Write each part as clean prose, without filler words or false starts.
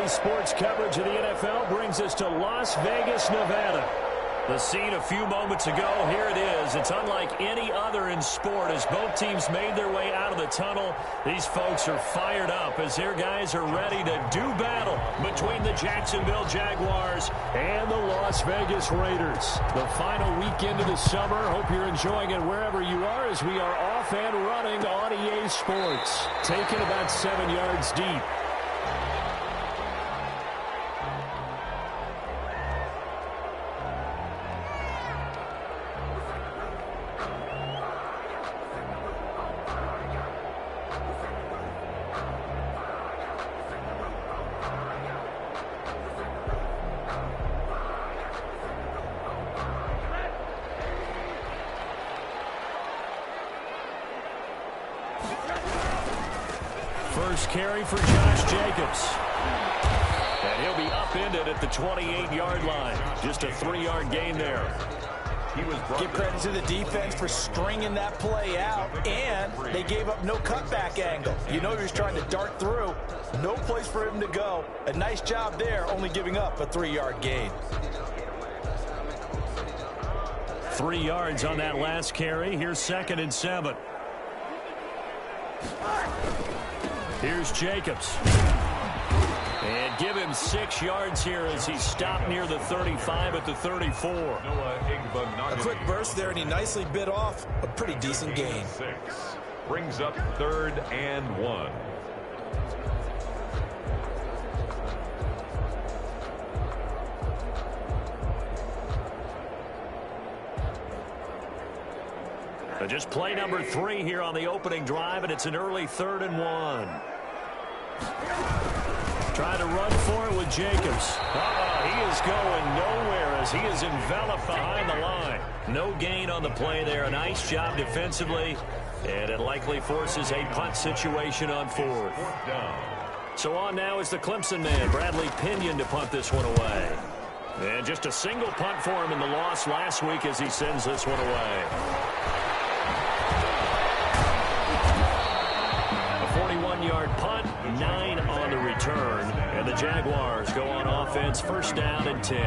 sports coverage of the NFL brings us to Las Vegas, Nevada. The scene a few moments ago, here it is. It's unlike any other in sport as both teams made their way out of the tunnel. These folks are fired up as their guys are ready to do battle between the Jacksonville Jaguars and the Las Vegas Raiders. The final weekend of the summer. Hope you're enjoying it wherever you are as we are off and running on EA Sports. Taken about 7 yards deep. First carry for Josh Jacobs. And he'll be upended at the 28-yard line. Just a 3-yard gain there. Give credit to the defense for stringing that play out, and they gave up no cutback angle. You know he was trying to dart through. No place for him to go. A nice job there, only giving up a 3-yard gain. 3 yards on that last carry. Here's 2nd and 7. Here's Jacobs. And give him 6 yards here as he stopped near the 35 at the 34. A quick burst there, and he nicely bit off a pretty decent gain. Brings up 3rd and 1. Just play number 3 here on the opening drive, and it's an early 3rd and 1. Trying to run for it with Jacobs. He is going nowhere as he is enveloped behind the line. No gain on the play there. A nice job defensively, and it likely forces a punt situation on 4th. So on now is the Clemson man, Bradley Pinion, to punt this one away. And just a single punt for him in the loss last week as he sends this one away. 41-yard punt, 9 on the return, and the Jaguars go on offense, 1st down and 10.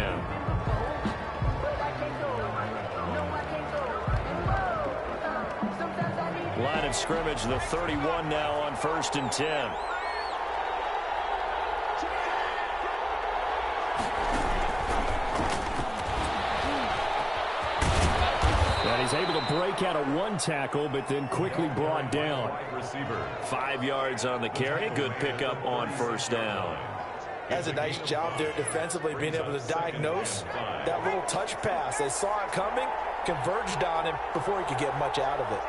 Line of scrimmage, the 31 now on 1st and 10. He's able to break out of 1 tackle, but then quickly brought down. 5 yards on the carry. Good pickup on 1st down. Has a nice job there defensively, being able to diagnose that little touch pass. They saw it coming, converged on him before he could get much out of it.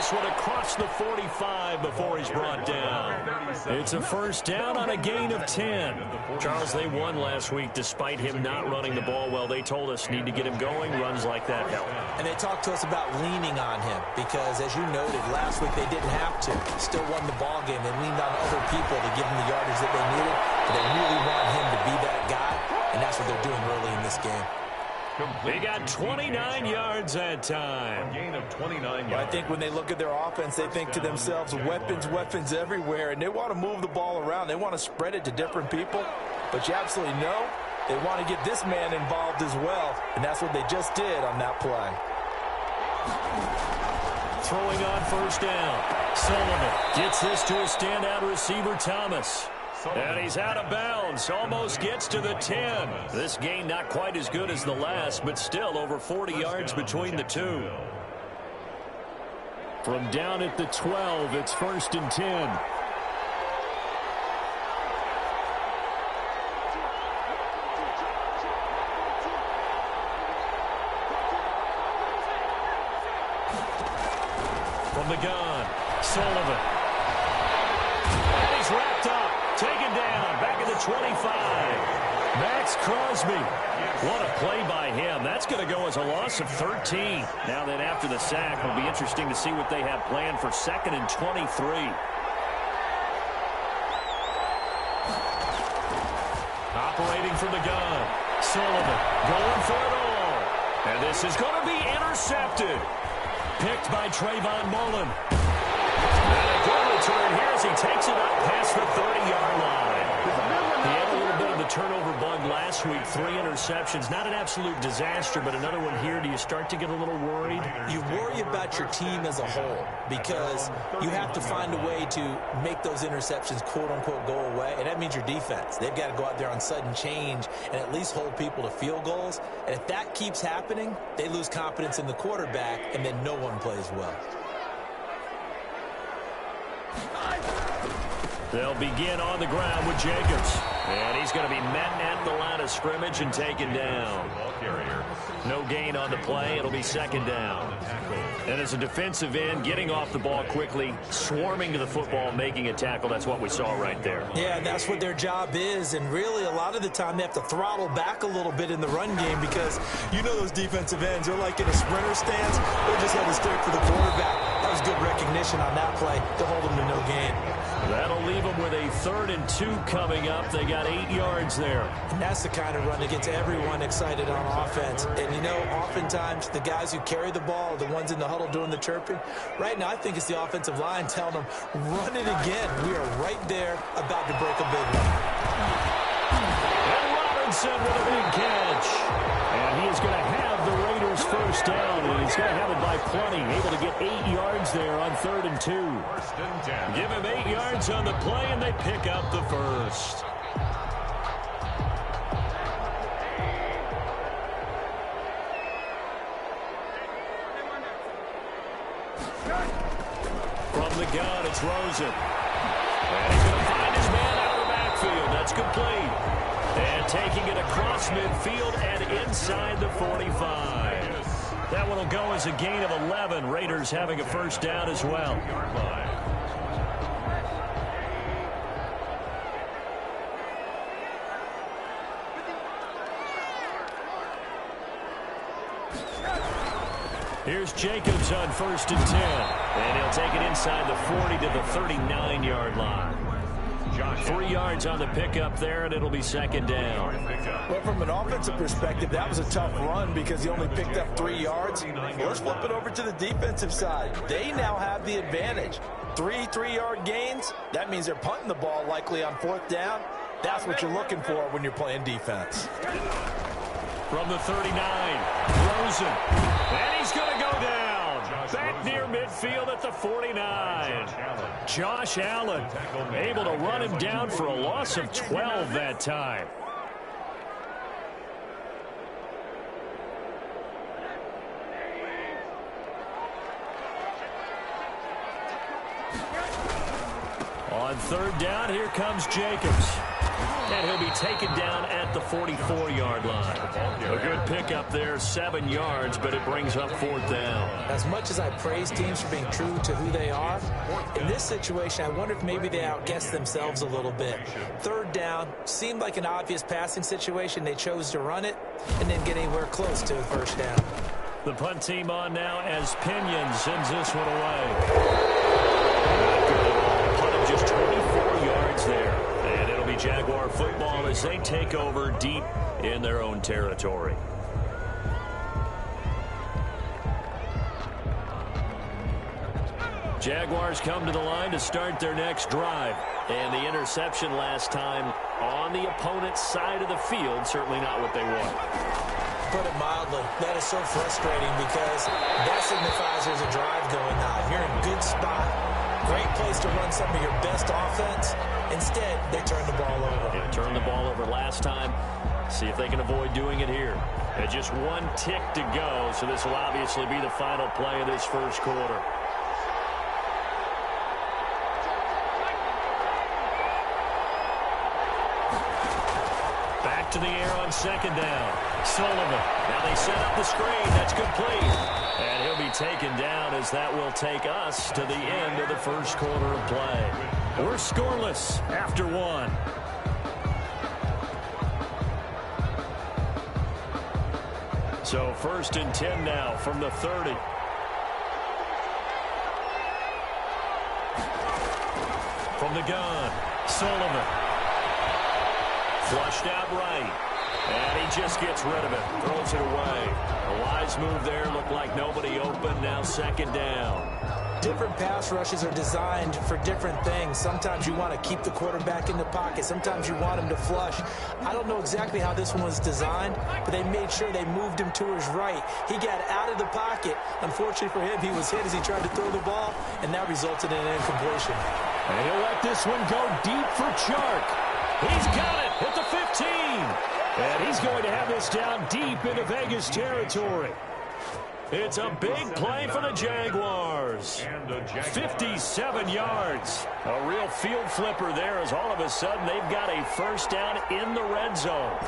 Across the 45 before he's brought down. It's a 1st down on a gain of 10. Charles, they won last week despite him not running the ball well. They told us need to get him going. Runs like that help. And they talked to us about leaning on him because, as you noted, last week they didn't have to. Still won the ball game. They leaned on other people to give them the yardage that they needed. But they really want him to be that guy, and that's what they're doing early in this game. They got 29 yards that time. Gain of 29 yards. I think when they look at their offense, they think to themselves, weapons everywhere, and they want to move the ball around. They want to spread it to different people, but you absolutely know they want to get this man involved as well, and that's what they just did on that play. Throwing on 1st down. Sullivan gets this to a standout receiver, Thomas. And he's out of bounds, almost gets to the 10. This gain not quite as good as the last, but still over 40 yards between the two. From down at the 12, it's 1st and 10. From the gun, Sullivan. And he's wrapped up. Taken down, back at the 25. Max Crosby. What a play by him. That's going to go as a loss of 13. Now then, after the sack, it'll be interesting to see what they have planned for 2nd and 23. Operating from the gun. Sullivan going for it all. And this is going to be intercepted. Picked by Trayvon Mullen. And a good return here as he takes it up past the 30-yard line. He had a little bit of the turnover bug last week. 3 interceptions. Not an absolute disaster, but another one here. Do you start to get a little worried? You worry about your team as a whole because you have to find a way to make those interceptions, quote-unquote, go away. And that means your defense. They've got to go out there on sudden change and at least hold people to field goals. And if that keeps happening, they lose confidence in the quarterback, and then no one plays well. They'll begin on the ground with Jacobs. And he's going to be met at the line of scrimmage and taken down. No gain on the play. It'll be second down. And as a defensive end, getting off the ball quickly, swarming to the football, making a tackle, that's what we saw right there. Yeah, that's what their job is. And really, a lot of the time, they have to throttle back a little bit in the run game because you know those defensive ends, they're like in a sprinter stance. They're just headed straight for the quarterback. That was good recognition on that play to hold them to no gain. That'll leave them with a 3rd and 2 coming up. They got 8 yards there. And that's the kind of run that gets everyone excited on offense. And, you know, oftentimes the guys who carry the ball are the ones in the huddle doing the chirping. Right now, I think it's the offensive line telling them, run it again. We are right there about to break a big one. And Robinson with a big catch. And he is going to have the Raiders first down. And he's going to have it by plenty. Able to get 8 yards there on 3rd and 2. Give him 8 yards on the play, and they pick up the first. From the gun, it's Rosen. And he's going to find his man out of the backfield. That's complete. And taking it across midfield and inside the 45. That one will go as a gain of 11. Raiders having a first down as well. Here's Jacobs on 1st and 10. And he'll take it inside the 40 to the 39-yard line. 3 yards on the pickup there, and it'll be second down. Well, from an offensive perspective, that was a tough run because he only picked up 3 yards. Well, let's flip it over to the defensive side. They now have the advantage. 3 3-yard gains. That means they're punting the ball likely on 4th down. That's what you're looking for when you're playing defense. From the 39, Rosen. And he's going to go down. Back near midfield at the 49. Josh Allen able to run him down for a loss of 12 that time. On 3rd down, here comes Jacobs. And he'll be taken down at the 44-yard line. A good pickup there, 7 yards, but it brings up 4th down. As much as I praise teams for being true to who they are, in this situation, I wonder if maybe they outguessed themselves a little bit. 3rd down seemed like an obvious passing situation. They chose to run it and didn't get anywhere close to a first down. The punt team on now as Pinion sends this one away. Punt of just 24 yards there. And it'll be Jaguar football as they take over deep in their own territory. Jaguars come to the line to start their next drive. And the interception last time on the opponent's side of the field, certainly not what they want. Put it mildly, that is so frustrating because that signifies there's a drive going on. You're in a good spot. Great place to run some of your best offense. Instead, they turn the ball over. Yeah, turned the ball over last time. See if they can avoid doing it here. And just 1 tick to go, so this will obviously be the final play of this first quarter. Back to the air on 2nd down. Sullivan. Now they set up the screen. That's complete. And he'll be taken down as that will take us to the end of the first quarter of play. We're scoreless after 1. So 1st and 10 now from the 30. From the gun, Sullivan. Flushed out right. And he just gets rid of it. Throws it away. A wise move there. Looked like nobody open. Now second down. Different pass rushes are designed for different things. Sometimes you want to keep the quarterback in the pocket. Sometimes you want him to flush. I don't know exactly how this one was designed, but they made sure they moved him to his right. He got out of the pocket. Unfortunately for him, he was hit as he tried to throw the ball, and that resulted in an incompletion. And he'll let this one go deep for Chark. He's got it at the 15. And he's going to have this down deep into Vegas territory. It's a big play for the Jaguars. 57 yards. A real field flipper there as all of a sudden they've got a first down in the red zone.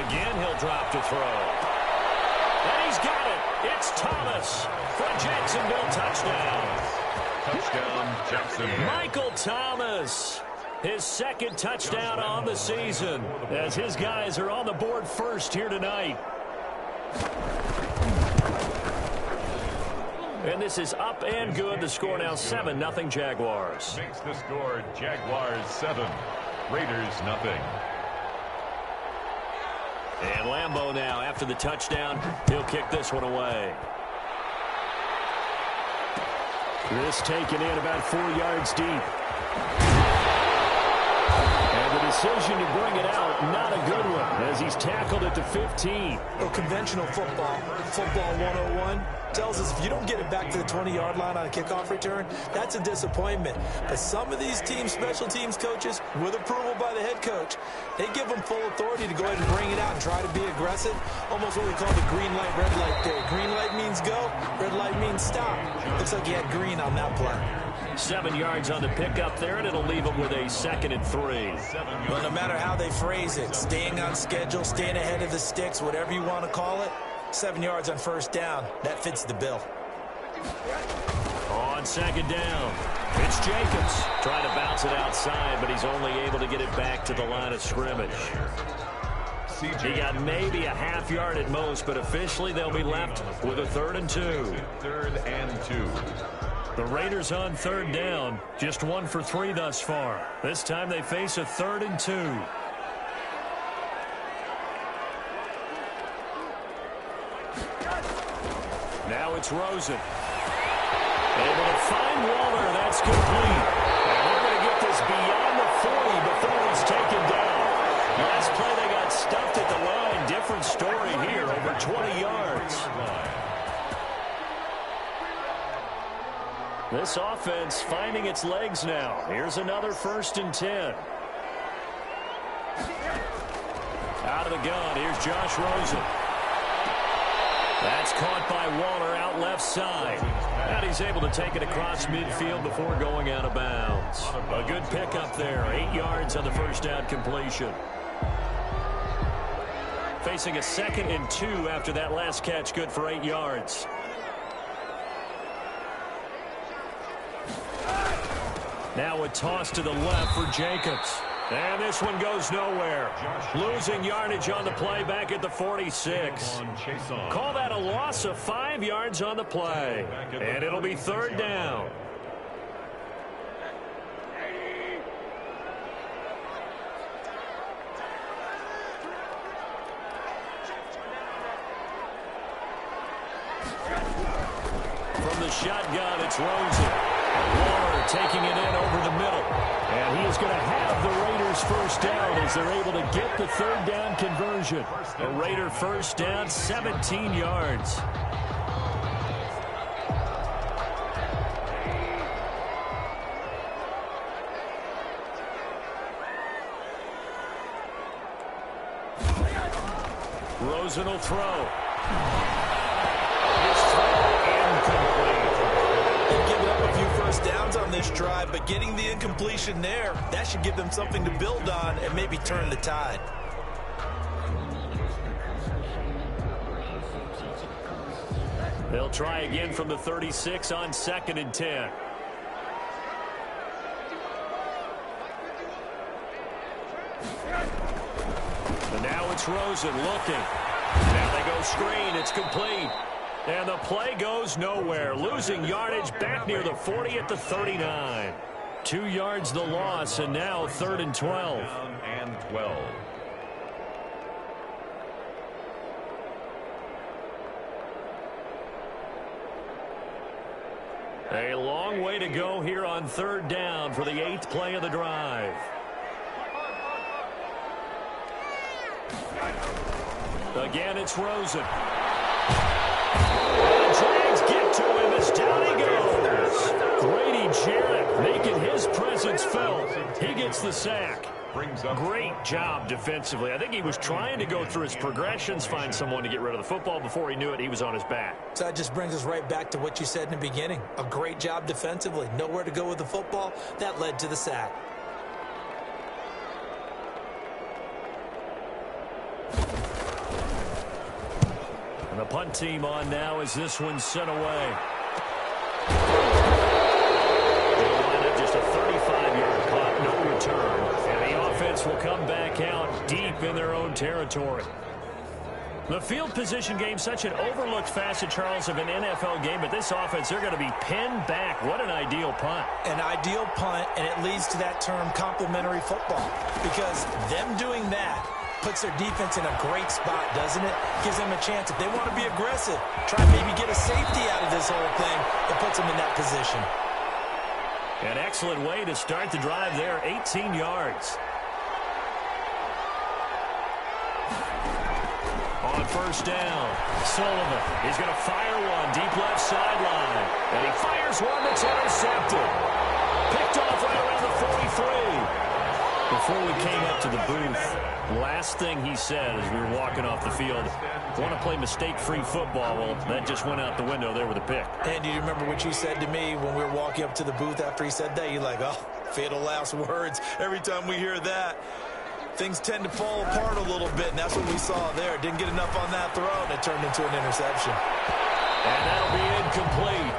Again, he'll drop to throw. And he's got it. It's Thomas for a Jacksonville touchdown. Touchdown, Jacksonville. Michael Thomas. His second touchdown on the season as his guys are on the board first here tonight. And this is up and good. The score now 7-0 Jaguars. Makes the score Jaguars 7, Raiders nothing. And Lambeau now after the touchdown. He'll kick this one away. This taken in about 4 yards deep. And the decision to bring it out, not a good one, as he's tackled at the 15. Well, conventional football 101, tells us if you don't get it back to the 20-yard line on a kickoff return, that's a disappointment. But some of these teams, special teams coaches, with approval by the head coach, they give them full authority to go ahead and bring it out and try to be aggressive. Almost what we call the green light, red light theory. Green light means go, red light means stop. Looks like he had green on that play. 7 yards on the pickup there, and it'll leave them with a 2nd and 3. Well, no matter how they phrase it, staying on schedule, staying ahead of the sticks, whatever you want to call it, 7 yards on first down. That fits the bill. On second down, it's Jacobs. Trying to bounce it outside, but he's only able to get it back to the line of scrimmage. He got maybe a half yard at most, but officially they'll be left with a 3rd and 2. 3rd and 2. The Raiders on 3rd down, just 1 for 3 thus far. This time they face a 3rd and 2. Now it's Rosen. Able to find Waller. That's complete. And they're going to get this beyond the 40 before he's taken down. Last play they got stuffed at the line. Different story here, over 20 yards. This offense finding its legs now. Here's another 1st and 10. Out of the gun, here's Josh Rosen. That's caught by Waller out left side. And he's able to take it across midfield before going out of bounds. A good pickup there, 8 yards on the first down completion. Facing a 2nd and 2 after that last catch, good for 8 yards. Now a toss to the left for Jacobs. And this one goes nowhere. Losing yardage on the play back at the 46. Call that a loss of 5 yards on the play. And it'll be 3rd down. From the shotgun, it's Rosen. Waller taking it in over the middle. And he is going to have the Raiders first down as they're able to get the 3rd down conversion. A Raider first down, 17 yards. Rosen will throw. His throw incomplete. They've given up a few first downs on this drive, but getting the incompletion there, that should give them something to build on and maybe turn the tide. They'll try again from the 36 on 2nd and 10. And now it's Rosen looking. Now they go screen. It's complete. And the play goes nowhere. Losing yardage back near the 40 at the 39. 2 yards the loss, and now 3rd and 12. And 12. A long way to go here on 3rd down for the 8th play of the drive. Again, it's Rosen. And Jags get to him as down he goes. Grady Jarrett making his presence felt. He gets the sack. Great job defensively. I think he was trying to go through his progressions, find someone to get rid of the football. Before he knew it, he was on his back. So that just brings us right back to what you said in the beginning. A great job defensively. Nowhere to go with the football. That led to the sack. And the punt team on now as this one's sent away. They'll line up just a 35-yard punt, no return. And the offense will come back out deep in their own territory. The field position game, such an overlooked facet, Charles, of an NFL game, but this offense, they're going to be pinned back. What an ideal punt. An ideal punt, and it leads to that term complementary football, because them doing that puts their defense in a great spot, doesn't it? Gives them a chance. If they want to be aggressive, try and maybe get a safety out of this whole thing, it puts them in that position. An excellent way to start the drive there, 18 yards. On 1st down, Sullivan is going to fire one deep left sideline. And he fires one that's intercepted. Picked off right around the 43. Before we came up to the booth, last thing he said as we were walking off the field, want to play mistake-free football. Well, that just went out the window there with a pick. And do you remember what you said to me when we were walking up to the booth after he said that? You're like, oh, fatal last words. Every time we hear that, things tend to fall apart a little bit, and that's what we saw there. Didn't get enough on that throw, and it turned into an interception. And that'll be incomplete.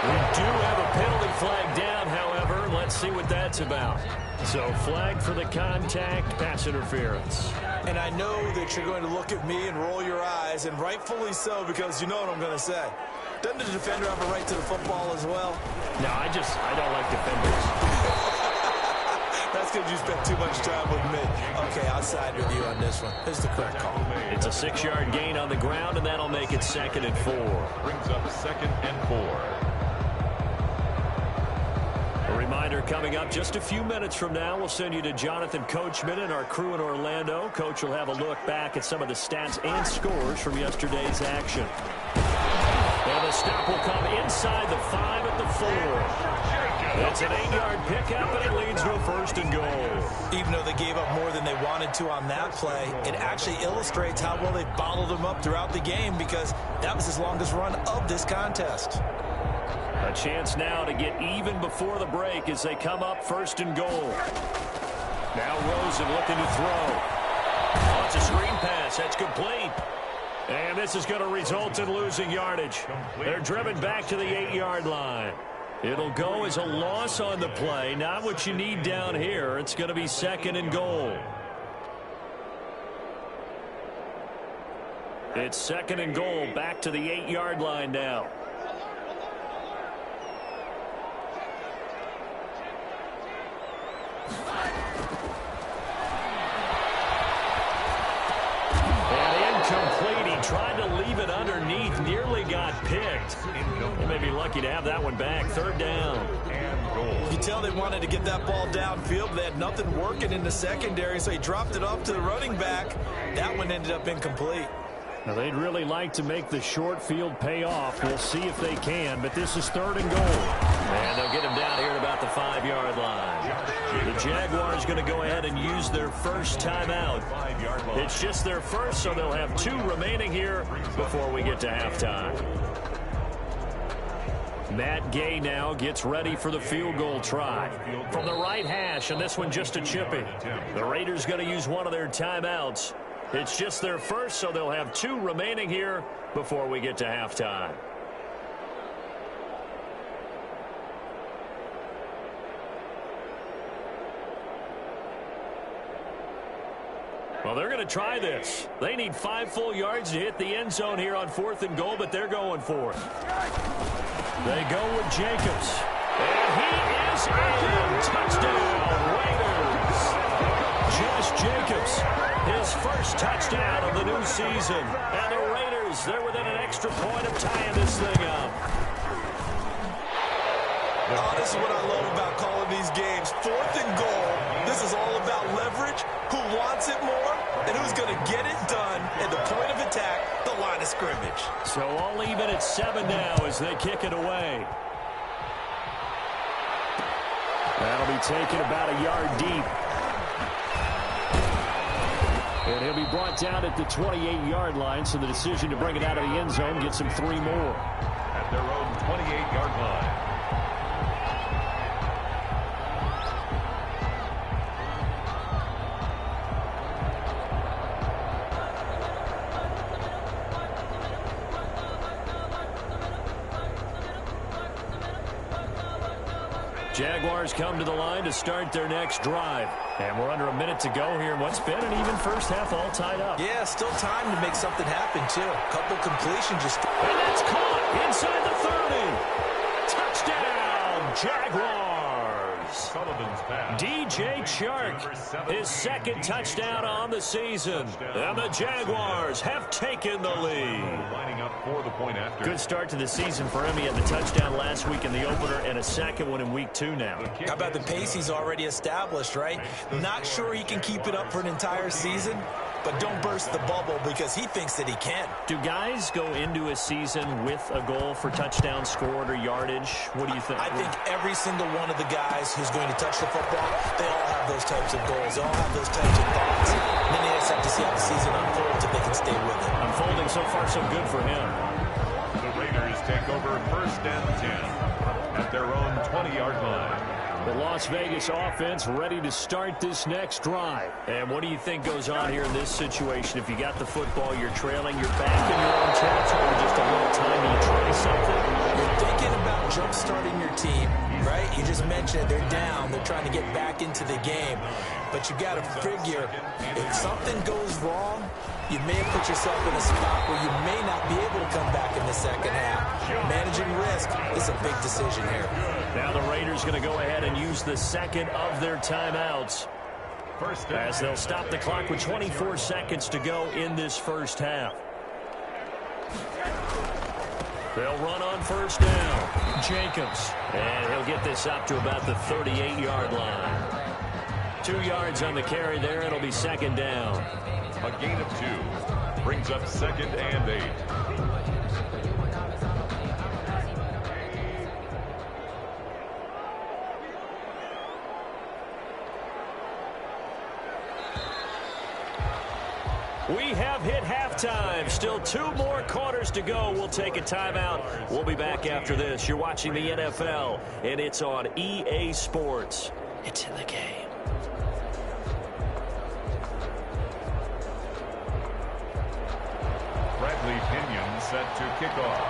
We do have a penalty flag down, however. Let's see what that's about. So flag for the contact, pass interference. And I know that you're going to look at me and roll your eyes, and rightfully so, because you know what I'm going to say. Doesn't the defender have a right to the football as well? No, I don't like defenders. That's because you spent too much time with me. Okay, I'll side with you on this one. This is the correct call. It's a 6-yard gain on the ground, and that'll make it 2nd and 4. Brings up 2nd and 4. A reminder coming up just a few minutes from now, we'll send you to Jonathan Coachman and our crew in Orlando. Coach will have a look back at some of the stats and scores from yesterday's action. And the stop will come inside the 5 at the 4. It's an 8-yard pickup, and it leads to a 1st and goal. Even though they gave up more than they wanted to on that play, it actually illustrates how well they bottled them up throughout the game, because that was his longest run of this contest. A chance now to get even before the break as they come up 1st and goal. Now Rosen looking to throw. Oh, it's a screen pass. That's complete. And this is going to result in losing yardage. They're driven back to the 8-yard line. It'll go as a loss on the play. Not what you need down here. It's going to be 2nd and goal. It's 2nd and goal, back to the 8-yard line now. And incomplete. He tried to leave it underneath, nearly got picked. They may be lucky to have that one back. 3rd down. You can tell they wanted to get that ball downfield, but they had nothing working in the secondary, so he dropped it off to the running back. That one ended up incomplete. Now, they'd really like to make the short field pay off. We'll see if they can, but this is 3rd and goal. And they'll get him down here at about the 5-yard line. The Jaguars going to go ahead and use their first timeout. It's just their first, so they'll have 2 remaining here before we get to halftime. Matt Gay now gets ready for the field goal try. From the right hash, and this one just a chipping. The Raiders going to use one of their timeouts. It's just their first, so they'll have 2 remaining here before we get to halftime. Well, they're going to try this. They need 5 full yards to hit the end zone here on 4th and goal, but they're going for it. They go with Jacobs. And he is in. Touchdown, Raiders. Josh Jacobs, his first touchdown of the new season. And the Raiders, they're within an extra point of tying this thing up. Oh, this is what I love about calling these games. 4th and goal. This is all about leverage, who wants it more, and who's going to get it done at the point of attack, the line of scrimmage. So all even at 7 now as they kick it away. That'll be taken about a yard deep. And he'll be brought down at the 28-yard line, so the decision to bring it out of the end zone gets him 3 more. At their own 28-yard line. Jaguars come to the line to start their next drive. And we're under a minute to go here in what's been an even first half all tied up. Yeah, still time to make something happen, too. A couple completions just... And that's caught inside the 30. Touchdown, Jaguars. Sullivan's pass. DJ Chark, his second touchdown on the season. And the Jaguars have taken the lead. Lining up for the point after. Good start to the season for him. He had the touchdown last week in the opener and a second one in week 2 now. How about the pace he's already established, right? Not sure he can keep it up for an entire season, but don't burst the bubble because he thinks that he can. Do guys go into a season with a goal for touchdown scored or yardage? What do you think? I think every single one of the guys who's going to touch the football, they all have those types of goals. They all have those types of thoughts. And then they just have to see how the season unfolds if they can stay with it. Unfolding so far so good for him. The Raiders take over 1st and 10 at their own 20-yard line. The Las Vegas offense ready to start this next drive. And what do you think goes on here in this situation? If you got the football, you're trailing, you're back in your own territory, just a little time, you try something? You're thinking about jump-starting your team, right? You just mentioned they're down. They're trying to get back into the game. But you got to figure, if something goes wrong, you may have put yourself in a spot where you may not be able to come back in the second half. Managing risk is a big decision here. Now the Raiders going to go ahead and use the second of their timeouts as they'll stop the clock with 24 seconds to go in this first half. They'll run on 1st down. Jacobs. And he'll get this up to about the 38-yard line. 2 yards on the carry there. It'll be 2nd down. A gain of 2 brings up 2nd and 8. We have hit halftime. Still 2 more quarters to go. We'll take a timeout. We'll be back after this. You're watching the NFL, and it's on EA Sports. It's in the game. Bradley Pinion set to kick off.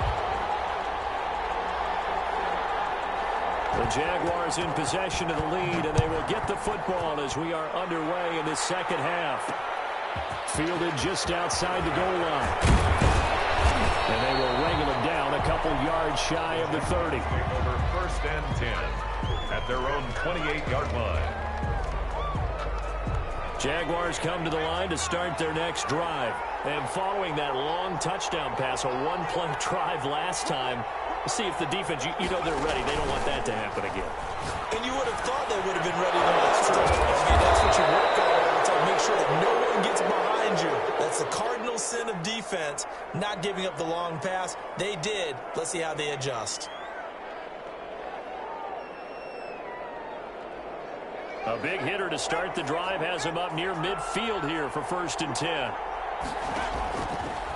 The Jaguars in possession of the lead, and they will get the football as we are underway in this second half. Fielded just outside the goal line. And they will wrangle him down a couple yards shy of the 30. Over 1st and 10 at their own 28-yard line. Jaguars come to the line to start their next drive. And following that long touchdown pass, a one-play drive last time, see if the defense, you know they're ready. They don't want that to happen again. And you would have thought they would have been ready the last time. I mean, that's what you work on all the time. Make sure that no one gets behind you. That's the cardinal sin of defense, not giving up the long pass. They did. Let's see how they adjust. A big hitter to start the drive has him up near midfield here for 1st and 10.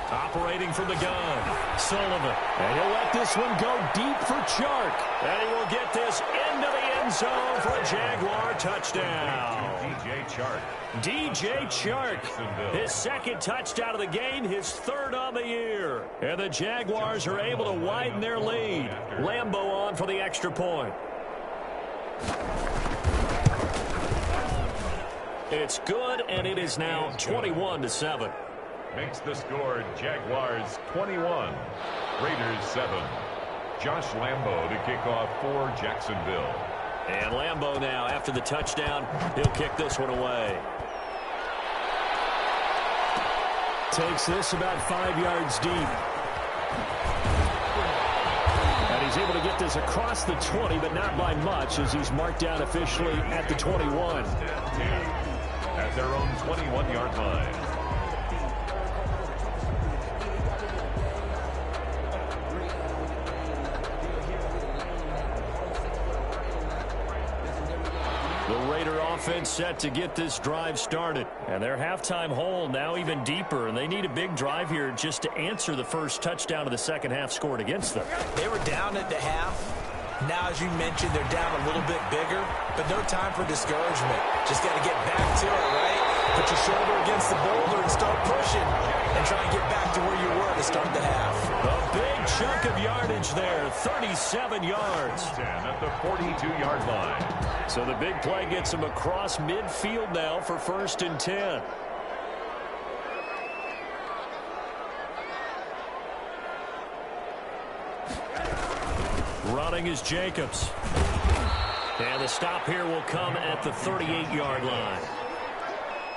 Operating from the gun, Sullivan. And he'll let this one go deep for Chark. And he will get this into the end zone for a Jaguar touchdown. DJ Chark. DJ Chark, his 2nd touchdown of the game, his 3rd on the year. And the Jaguars are able to widen their lead. Lambeau on for the extra point. It's good, and it is now 21-7. Makes the score Jaguars 21, Raiders 7. Josh Lambo to kick off for Jacksonville. And Lambo now, after the touchdown, he'll kick this one away. Takes this about 5 yards deep. And he's able to get this across the 20, but not by much, as he's marked down officially at the 21. At their own 21-yard line. The Raider offense set to get this drive started. And their halftime hole now even deeper, and they need a big drive here just to answer the first touchdown of the second half scored against them. They were down at the half. Now, as you mentioned, they're down a little bit bigger, but no time for discouragement. Just got to get back to it, right? Put your shoulder against the boulder and start pushing and try and get back to where you were to start the half. A big chunk of yardage there, 37 yards. 10 at the 42-yard line. So the big play gets them across midfield now for 1st and 10. Running is Jacobs. And the stop here will come at the 38-yard line.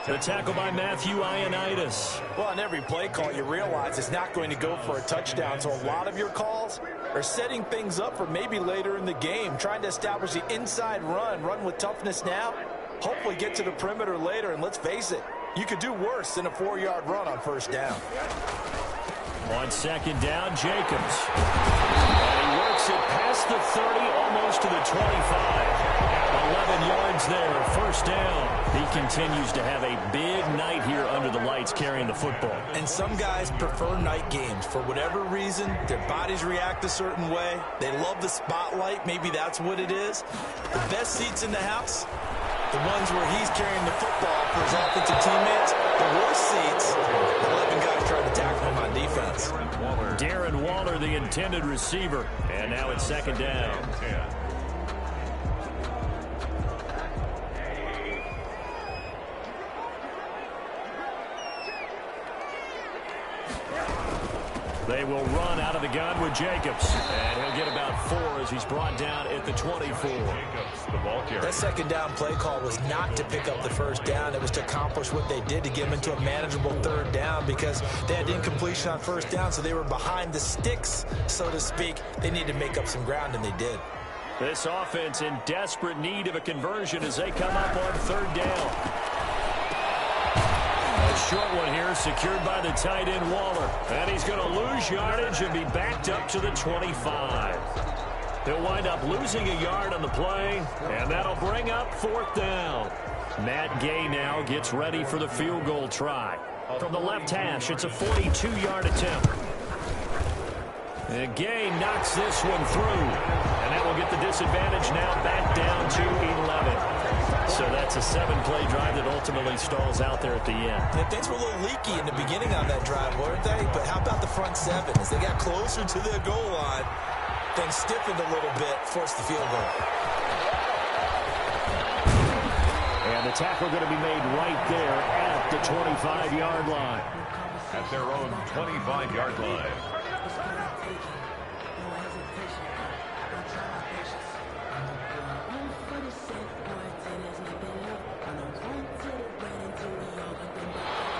The tackle by Matthew Ioannidis. Well, on every play call, you realize it's not going to go for a touchdown. So a lot of your calls are setting things up for maybe later in the game, trying to establish the inside run with toughness now, hopefully get to the perimeter later. And let's face it, you could do worse than a 4-yard run on 1st down. On 2nd down, Jacobs. And he works it past the 30, almost to the 25. 11 yards there, 1st down. He continues to have a big night here under the lights carrying the football. And some guys prefer night games. For whatever reason, their bodies react a certain way. They love the spotlight. Maybe that's what it is. The best seats in the house, the ones where he's carrying the football for his offensive teammates. The worst seats, 11 guys trying to tackle him on defense. Darren Waller, the intended receiver. And now it's 2nd down. They will run out of the gun with Jacobs. And he'll get about 4 as he's brought down at the 24. Jacobs, the ball carrier. That 2nd down play call was not to pick up the 1st down. It was to accomplish what they did to get them into a manageable 3rd down because they had incompletion on 1st down, so they were behind the sticks, so to speak. They needed to make up some ground, and they did. This offense in desperate need of a conversion as they come up on 3rd down. Short one here, secured by the tight end Waller. And he's going to lose yardage and be backed up to the 25. He'll wind up losing a yard on the play, and that'll bring up 4th down. Matt Gay now gets ready for the field goal try. From the left hash, it's a 42-yard attempt. And Gay knocks this one through. And that will get the disadvantage now back down to 11. So that's a 7-play drive that ultimately stalls out there at the end. Yeah, things were a little leaky in the beginning on that drive, weren't they? But how about the front 7? As they got closer to the goal line, things stiffened a little bit, forced the field goal. And the tackle going to be made right there at the 25-yard line. At their own 25-yard line.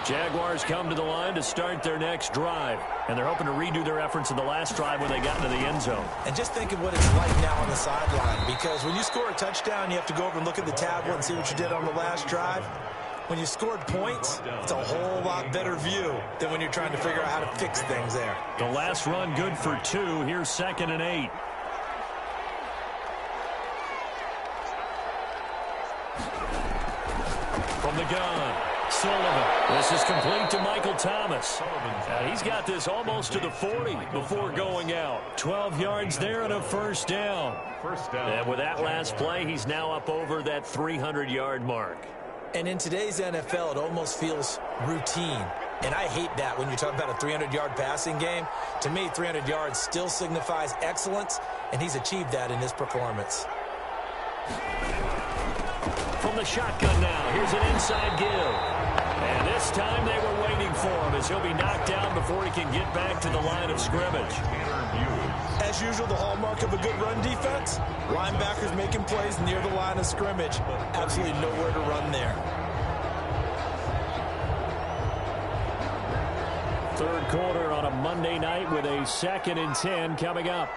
Jaguars come to the line to start their next drive. And they're hoping to redo their efforts in the last drive when they got into the end zone. And just think of what it's like now on the sideline. Because when you score a touchdown, you have to go over and look at the tablet and see what you did on the last drive. When you scored points, it's a whole lot better view than when you're trying to figure out how to fix things there. The last run good for 2. Here's 2nd and 8. From the gun, Sullivan. This is complete to Michael Thomas. And he's got this almost to the 40 before going out. 12 yards there and a 1st down. And with that last play, he's now up over that 300-yard mark. And in today's NFL, it almost feels routine. And I hate that when you talk about a 300-yard passing game. To me, 300 yards still signifies excellence, and he's achieved that in his performance. From the shotgun now, here's an inside give. And this time they were waiting for him as he'll be knocked down before he can get back to the line of scrimmage. As usual, the hallmark of a good run defense, linebackers making plays near the line of scrimmage. Absolutely nowhere to run there. Third quarter on a Monday night with a 2nd and 10 coming up.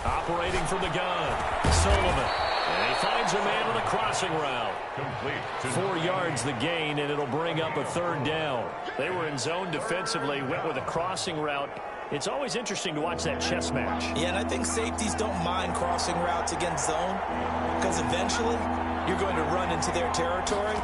Operating from the gun, Sullivan. And he finds a man on a crossing route. Complete. 4 yards the gain, and it'll bring up a 3rd down. They were in zone defensively, went with a crossing route. It's always interesting to watch that chess match. Yeah, and I think safeties don't mind crossing routes against zone because eventually you're going to run into their territory,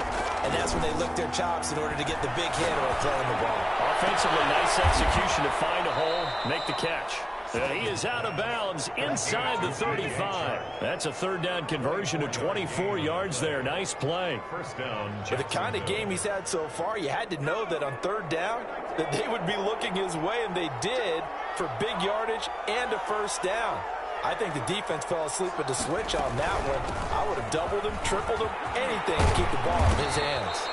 and that's when they lick their chops in order to get the big hit or throwing the ball. Offensively, nice execution to find a hole, make the catch. And he is out of bounds inside the 35. That's a 3rd down conversion of 24 yards there. Nice play. First down. For the kind of game he's had so far, you had to know that on 3rd down that they would be looking his way, and they did for big yardage and a 1st down. I think the defense fell asleep with the switch on that one. I would have doubled him, tripled him, anything to keep the ball in his hands.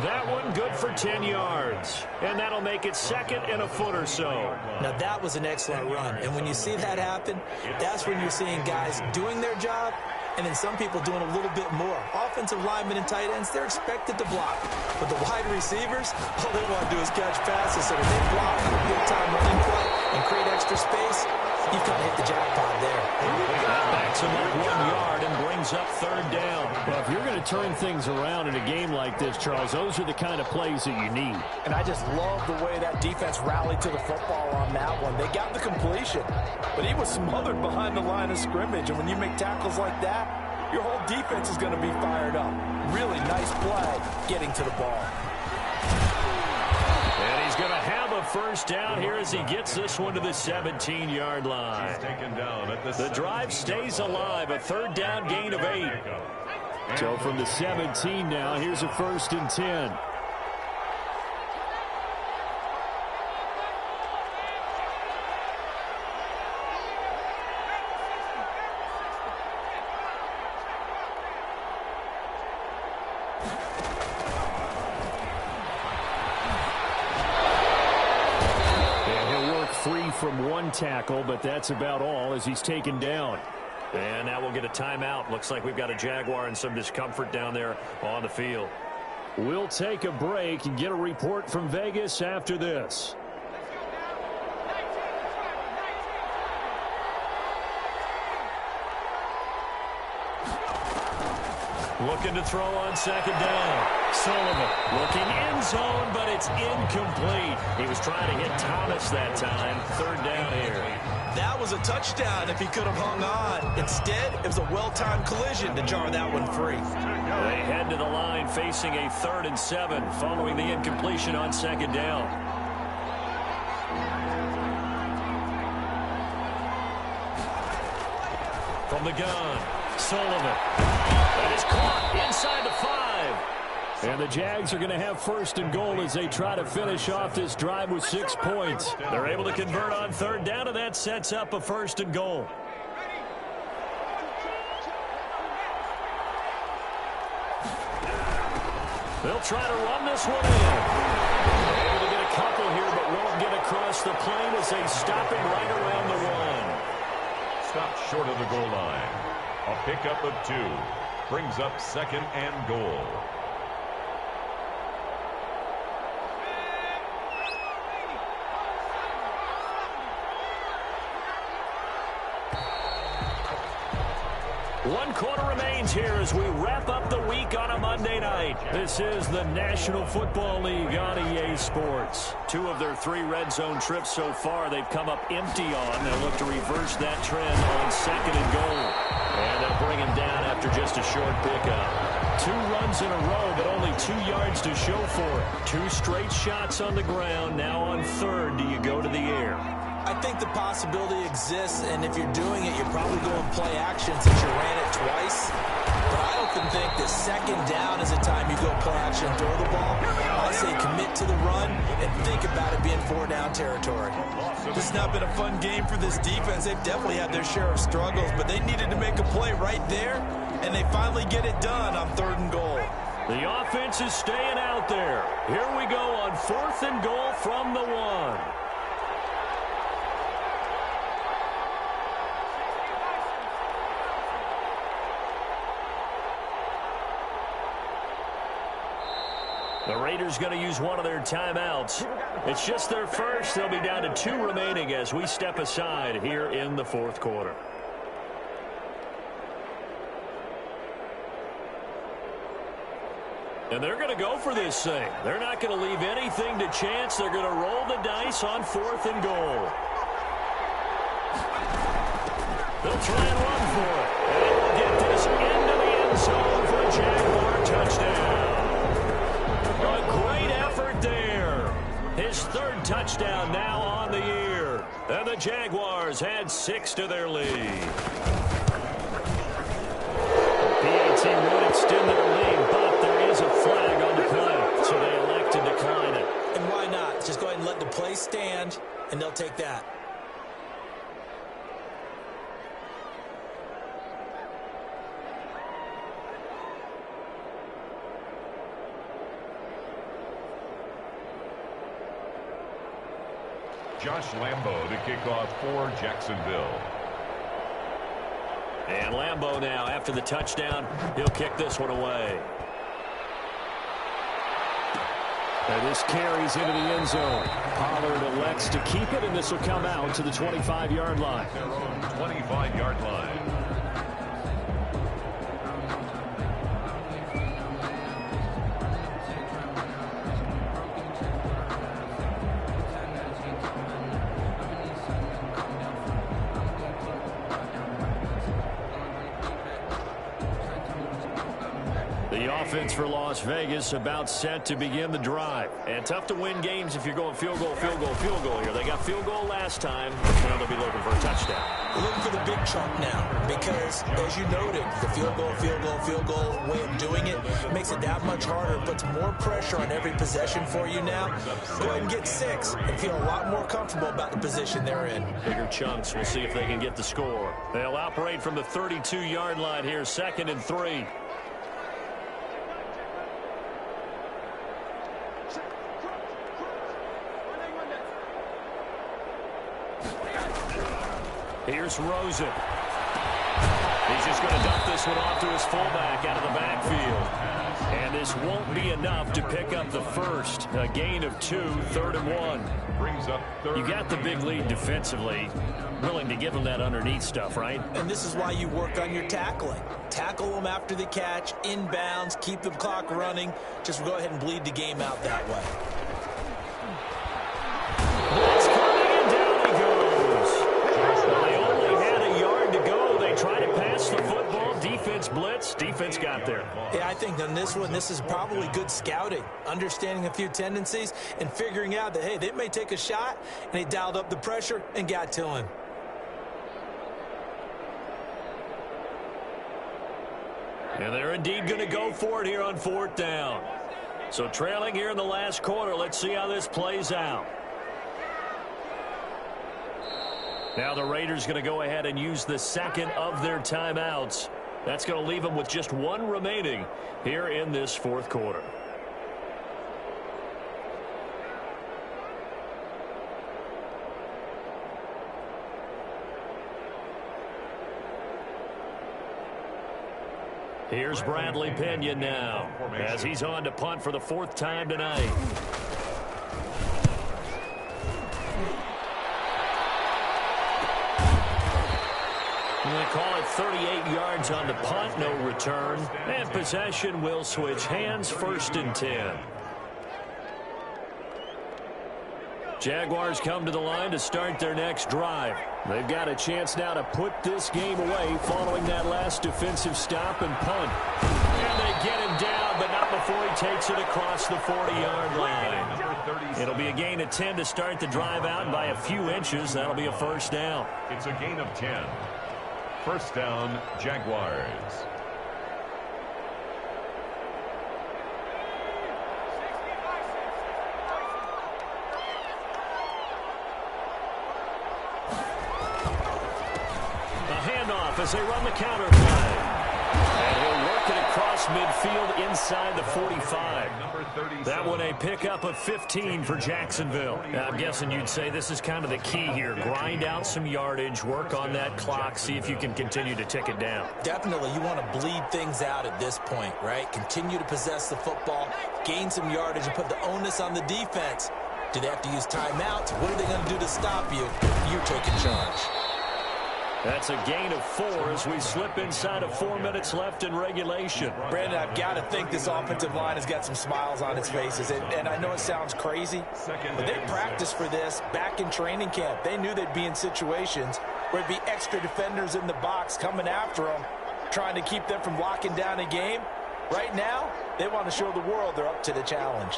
That one good for 10 yards. And that'll make it 2nd and a foot or so. Now, that was an excellent run. And when you see that happen, that's when you're seeing guys doing their job and then some people doing a little bit more. Offensive linemen and tight ends, they're expected to block. But the wide receivers, all they want to do is catch passes. So when they block on a big-time running play and create extra space, you've kind of hit the jackpot there. That backs him up 1 yard and brings up 3rd down. Well, if you're going to turn things around in a game like this, Charles, those are the kind of plays that you need. And I just love the way that defense rallied to the football on that one. They got the completion, but he was smothered behind the line of scrimmage. And when you make tackles like that, your whole defense is going to be fired up. Really nice play getting to the ball. And he's going to have a 1st down here as he gets this one to the 17-yard line. He's taken down at the drive stays alive, a 3rd down gain of 8. So from the 17 now, here's a 1st and 10. Free from 1 tackle, but that's about all as he's taken down. And now we'll get a timeout. Looks like we've got a Jaguar and some discomfort down there on the field. We'll take a break and get a report from Vegas after this. Looking to throw on 2nd down. Sullivan looking end zone, but it's incomplete. He was trying to hit Thomas that time. 3rd down here. That was a touchdown if he could have hung on. Instead, it was a well-timed collision to jar that one free. They head to the line facing a 3rd and 7 following the incompletion on 2nd down. From the gun, Sullivan. That is caught inside the 5. And the Jags are going to have 1st and goal as they try to finish off this drive with 6 points. They're able to convert on 3rd down, and that sets up a 1st and goal. They'll try to run this one in. Able to get a couple here, but won't get across the plane as they stop him right around the 1. Stopped short of the goal line. A pickup of 2. Brings up 2nd and goal. One quarter remains here as we wrap up the week on a Monday night. This is the National Football League on EA Sports. 2 of their 3 red zone trips so far they've come up empty on. They'll look to reverse that trend on 2nd and goal. And they'll bring him down after just a short pickup. 2 runs in a row, but only 2 yards to show for it. 2 straight shots on the ground. Now on 3rd, do you go to the air? I think the possibility exists, and if you're doing it, you're probably going play action since you ran it twice. But I I often think that second down is a time you go play action and throw the ball. I say commit to the run and think about it being 4-down territory. This has not been a fun game for this defense. They've definitely had their share of struggles, but they needed to make a play right there, and they finally get it done on 3rd and goal. The offense is staying out there. Here we go on 4th and goal from the 1. The Raiders going to use one of their timeouts. It's just their first. They'll be down to 2 remaining as we step aside here in the 4th quarter. And they're going to go for this thing. They're not going to leave anything to chance. They're going to roll the dice on 4th and goal. They'll try and run for it. And they will get this into the end zone for a Jaguar touchdown. A great effort there. His 3rd touchdown now on the year. And the Jaguars add 6 to their lead. PAT would extend their lead, but there is a flag on the play, so they elect to decline it. And why not? Just go ahead and let the play stand, and they'll take that. Josh Lambo to kick off for Jacksonville. And Lambo now, after the touchdown, he'll kick this one away. And this carries into the end zone. Pollard elects to keep it, and this will come out to the 25-yard line. Their own 25-yard line. The offense for Las Vegas about set to begin the drive. And tough to win games if you're going field goal, field goal, field goal here. They got field goal last time. Now they'll be looking for a touchdown. Looking for the big chunk now because, as you noted, the field goal way of doing it makes it that much harder, puts more pressure on every possession for you now. Go ahead and get 6 and feel a lot more comfortable about the position they're in. Bigger chunks. We'll see if they can get the score. They'll operate from the 32-yard line here, 2nd and 3. Here's Rosen. He's just going to dump this one off to his fullback out of the backfield. And this won't be enough to pick up the first. A gain of 2, 3rd and 1. Brings up 3rd. You got the big lead defensively. Willing to give them that underneath stuff, right? And this is why you work on your tackling. Tackle them after the catch, inbounds, keep the clock running. Just go ahead and bleed the game out that way. It's coming, and down he goes. They only had a yard to go. They try to pass the football. Defense blitz. Defense got there. Yeah, I think on this one, this is probably good scouting, understanding a few tendencies and figuring out that, hey, they may take a shot, and they dialed up the pressure and got to him. And they're indeed going to go for it here on 4th down. So trailing here in the last quarter. Let's see how this plays out. Now the Raiders going to go ahead and use the 2nd of their timeouts. That's going to leave them with just 1 remaining here in this 4th quarter. Here's Bradley Pinion now as he's on to punt for the 4th time tonight. They call it 38 yards on the punt, no return. And possession will switch hands, 1st and 10. Jaguars come to the line to start their next drive. They've got a chance now to put this game away following that last defensive stop and punt. And they get him down, but not before he takes it across the 40-yard line. It'll be a gain of 10 to start the drive out, and by a few inches, that'll be a 1st down. It's a gain of 10. 1st down, Jaguars. off as they run the counter play. And he'll work it across midfield inside the 45. That one a pickup of 15 for Jacksonville. Now, I'm guessing you'd say this is kind of the key here. Grind out some yardage, work on that clock, see if you can continue to tick it down. Definitely, you want to bleed things out at this point, right? Continue to possess the football, gain some yardage, and put the onus on the defense. Do they have to use timeouts? What are they going to do to stop you if you're taking charge? That's a gain of 4 as we slip inside of 4 minutes left in regulation. Brandon, I've got to think this offensive line has got some smiles on its faces. And I know it sounds crazy, but they practiced for this back in training camp. They knew they'd be in situations where there'd be extra defenders in the box coming after them, trying to keep them from locking down a game. Right now, they want to show the world they're up to the challenge.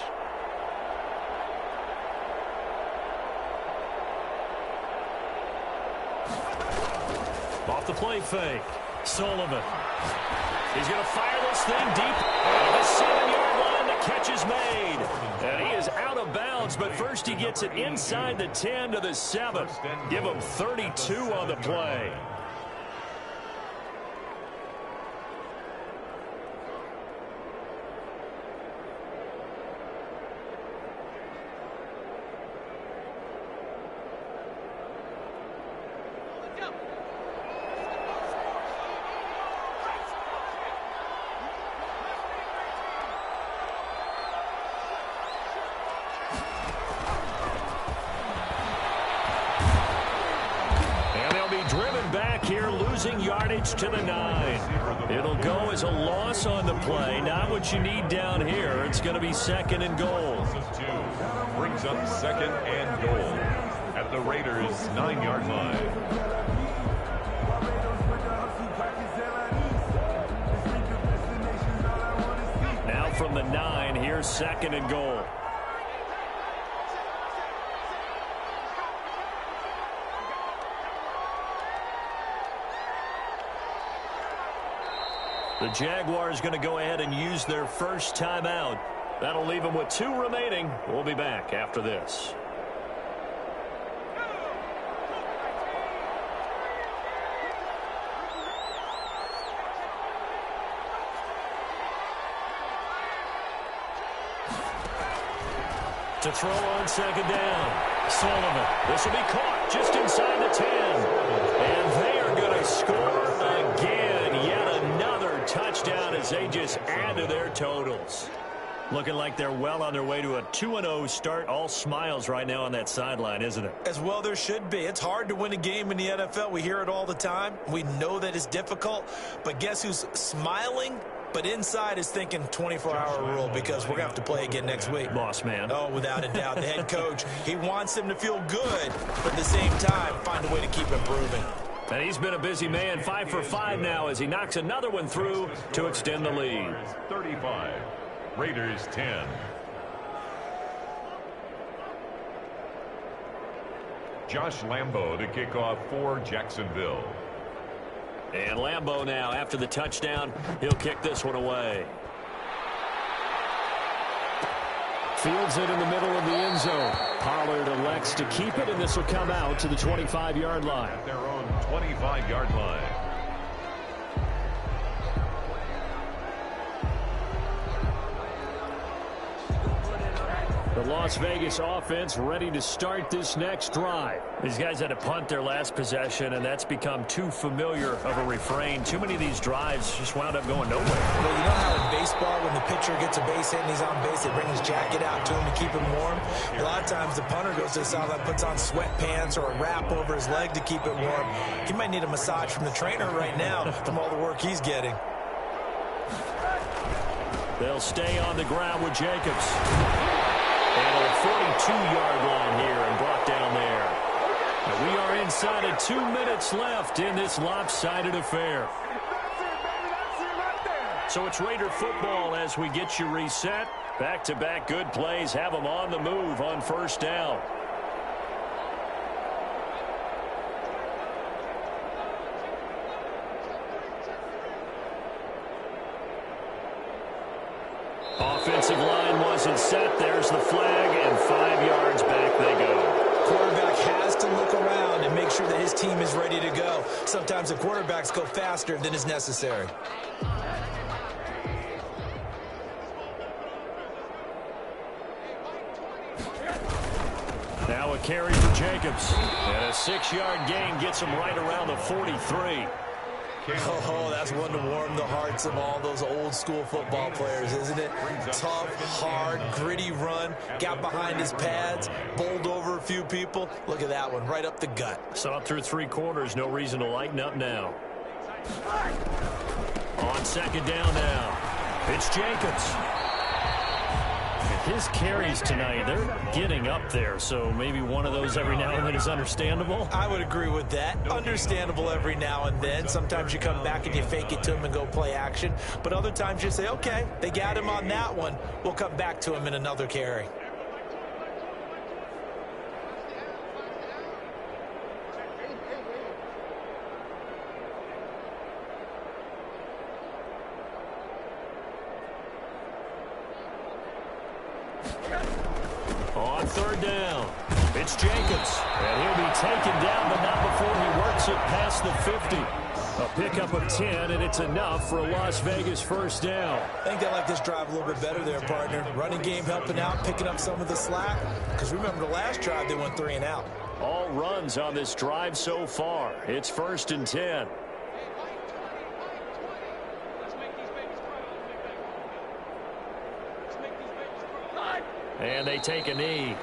Off the play fake. Sullivan. He's going to fire this thing deep. At the 7-yard line, the catch is made. And he is out of bounds, but first he gets it inside the 10 to the 7. Give him 32 on the play. Losing yardage to the 9. It'll go as a loss on the play. Not what you need down here. It's going to be 2nd and goal. Brings up 2nd and goal at the Raiders' 9-yard line. Now from the 9, here's 2nd and goal. The Jaguars going to go ahead and use their first timeout. That'll leave them with 2 remaining. We'll be back after this. To throw on 2nd down. Sullivan. This will be caught just inside the 10. And they are going to score again. Yet another touchdown as they just add to their totals. Looking like they're well on their way to a 2-0 start. All smiles right now on that sideline, isn't it? As well there should be. It's hard to win a game in the NFL. We hear it all the time. We know that it's difficult. But guess who's smiling? But inside is thinking 24-hour rule because we're going to have to play again next week. Boss man. Oh, without a doubt. The head coach, he wants them to feel good, but at the same time, find a way to keep improving. And he's been a busy man, 5 for 5 now as he knocks another one through to extend the lead. 35, Raiders 10. Josh Lambo to kick off for Jacksonville. And Lambo now, after the touchdown, he'll kick this one away. Fields it in the middle of the end zone. Pollard elects to keep it, and this will come out to the 25-yard line. At their own 25-yard line. The Las Vegas offense ready to start this next drive. These guys had to punt their last possession, and that's become too familiar of a refrain. Too many of these drives just wound up going nowhere. Well, you know how in baseball, when the pitcher gets a base hit and he's on base, they bring his jacket out to him to keep him warm? A lot of times the punter goes to the sideline, puts on sweatpants or a wrap over his leg to keep it warm. He might need a massage from the trainer right now from all the work he's getting. They'll stay on the ground with Jacobs. And a 42-yard line here and brought down there. And we are inside of 2 minutes left in this lopsided affair. So it's Raider football as we get you reset. Back-to-back good plays have them on the move on first down. Offensive line wasn't set. There's the flag, and 5 yards back they go. Quarterback has to look around and make sure that his team is ready to go. Sometimes the quarterbacks go faster than is necessary. Now a carry for Jacobs. And a 6-yard gain gets him right around the 43. Oh, that's one to warm the hearts of all those old school football players, isn't it? Tough, hard, gritty run. Got behind his pads, bowled over a few people. Look at that one, right up the gut. Saw it through 3 quarters. No reason to lighten up now. On second down now. It's Jacobs. His carries tonight, they're getting up there, so maybe one of those every now and then is understandable. I would agree with that. Understandable every now and then. Sometimes you come back and you fake it to him and go play action. But other times you say, okay, they got him on that one. We'll come back to him in another carry. On third down, it's Jacobs. And he'll be taken down, but not before he works it past the 50. A pickup of 10, and it's enough for a Las Vegas first down. I think they like this drive a little bit better there, partner. Running game helping out, picking up some of the slack. Because remember, the last drive, they went 3 and out. All runs on this drive so far. It's 1st and 10. And they take a knee.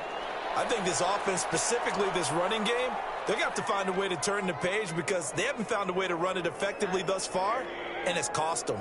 I think this offense, specifically this running game, they're going to have to find a way to turn the page because they haven't found a way to run it effectively thus far, and it's cost them.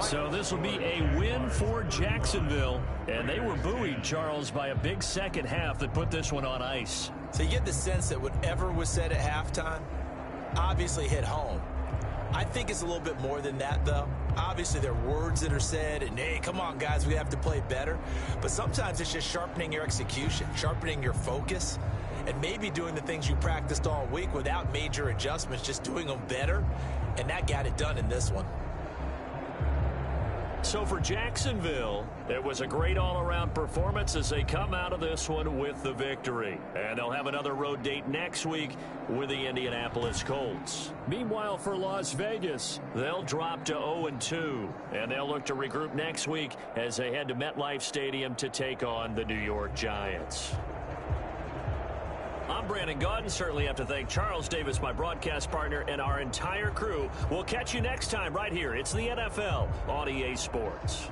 So this will be a win for Jacksonville. And they were buoyed, Charles, by a big second half that put this one on ice. So you get the sense that whatever was said at halftime obviously hit home. I think it's a little bit more than that, though. Obviously, there are words that are said, and, hey, come on, guys, we have to play better. But sometimes it's just sharpening your execution, sharpening your focus, and maybe doing the things you practiced all week without major adjustments, just doing them better. And that got it done in this one. So for Jacksonville, it was a great all-around performance as they come out of this one with the victory. And they'll have another road date next week with the Indianapolis Colts. Meanwhile, for Las Vegas, they'll drop to 0-2. And they'll look to regroup next week as they head to MetLife Stadium to take on the New York Giants. I'm Brandon Gaudin. Certainly have to thank Charles Davis, my broadcast partner, and our entire crew. We'll catch you next time right here. It's the NFL on EA Sports.